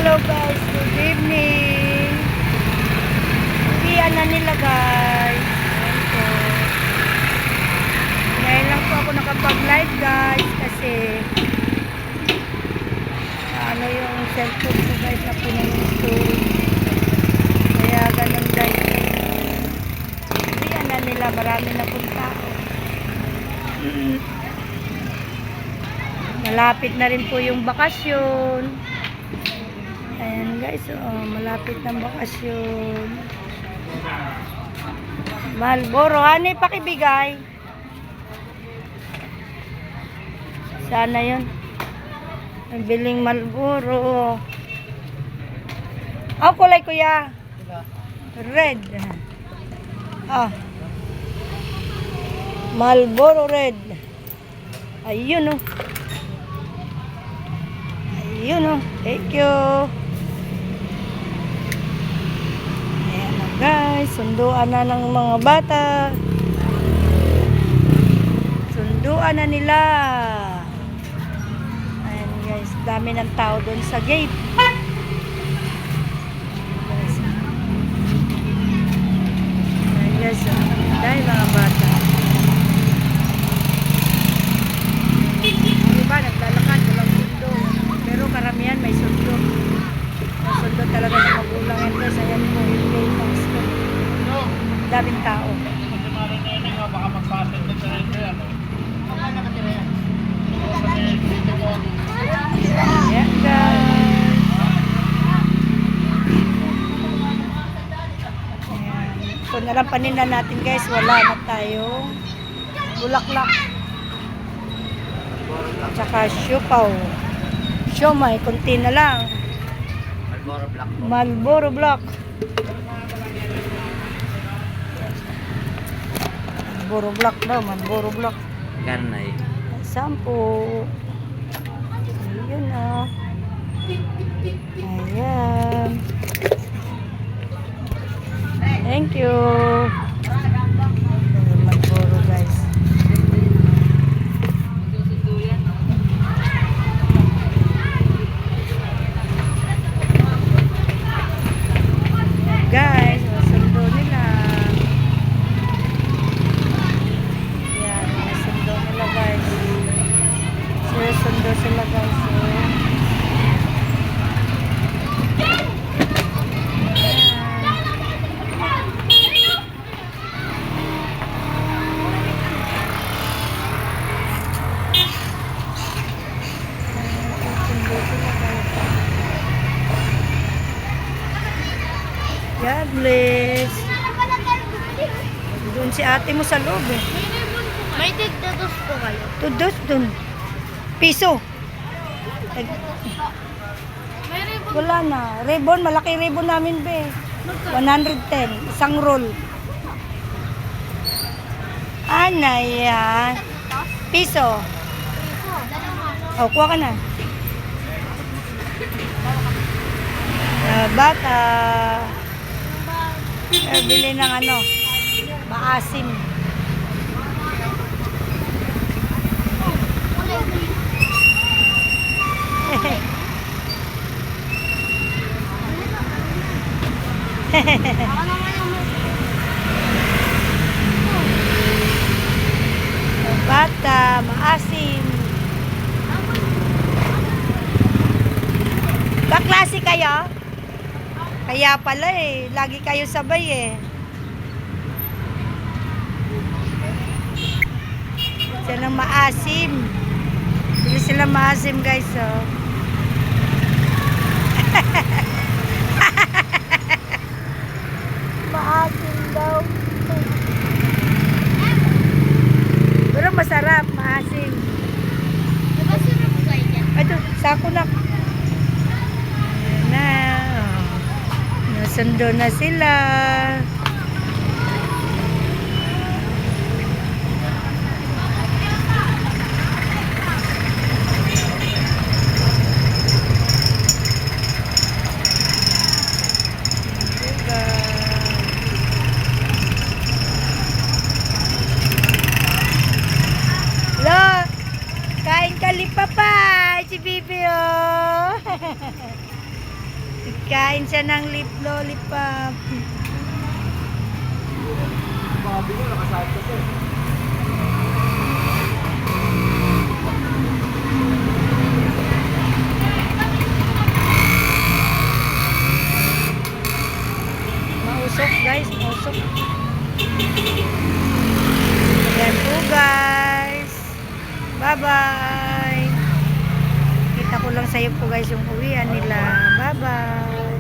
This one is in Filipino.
Hello guys, good evening. Uwian na nila guys. Ayan po. Ngayon lang po ako nakapag-live guys kasi ano yung cellphone ko guys na pinag-ito. Kaya ganun guys. Uwian na nila, marami na pong tao. Malapit na rin po yung bakasyon. Ayan guys, malapit ng bakasyon. Marlboro, honey, pakibigay. Sana yun. Ang biling Marlboro. Oh, kulay kuya. Red. Marlboro red. Ayun oh. Ayun oh. Thank you. Ayan na guys. Sunduan na ng mga bata. Sunduan na nila. Ayan guys. Dami ng tao doon sa gate. Ayan guys. Dahil mga bata. Diba? Naglalakad. Walang sundo. Pero karamihan may sundo. May sundo talaga sa magulang yan guys. Ayan po yung gate ng school. Daming tao. Baka magpasin din sa ito yan. Ayan guys. Ayan. Kung nalang paninda natin guys, wala na tayong bulaklak. Tsaka siopaw. Siomay, konti na lang. Marlboro Black. Marlboro Black daw, Marlboro Black. Ganay. Sampo. Ayun na. Ayan. Thank you. Marlboro guys. Guys, sundo nila. Yan, sundo nila guys. Sundo sila guys. God bless. Doon si ate mo sa loob eh. May tigdados po kayo. Tudos doon. Piso. May ribbon. Wala na. Ribbon, malaki ribbon namin be. 110. Isang roll. Ano yan? Piso. O, kuha ka na. Bata. Bili ng ano, maasim. Bata, maasim. Kaklase kayo? Kaya pala eh, lagi kayo sabay eh. Sila maasim. Bili sila maasim guys oh. Maasim daw. Pero masarap, maasim. Diba sirap kayo dyan? Ito, sako na. Ayan na. Nasundo na sila. Lo, kain ka lipapay si Bibi oh. Kain siya ng lip lollipop. Babi ko, nakasahit ka po. Mausok guys, mausok. Ayan po guys. Bye-bye. Kita ko lang sa'yo po guys yung uwian nila. Bye-bye.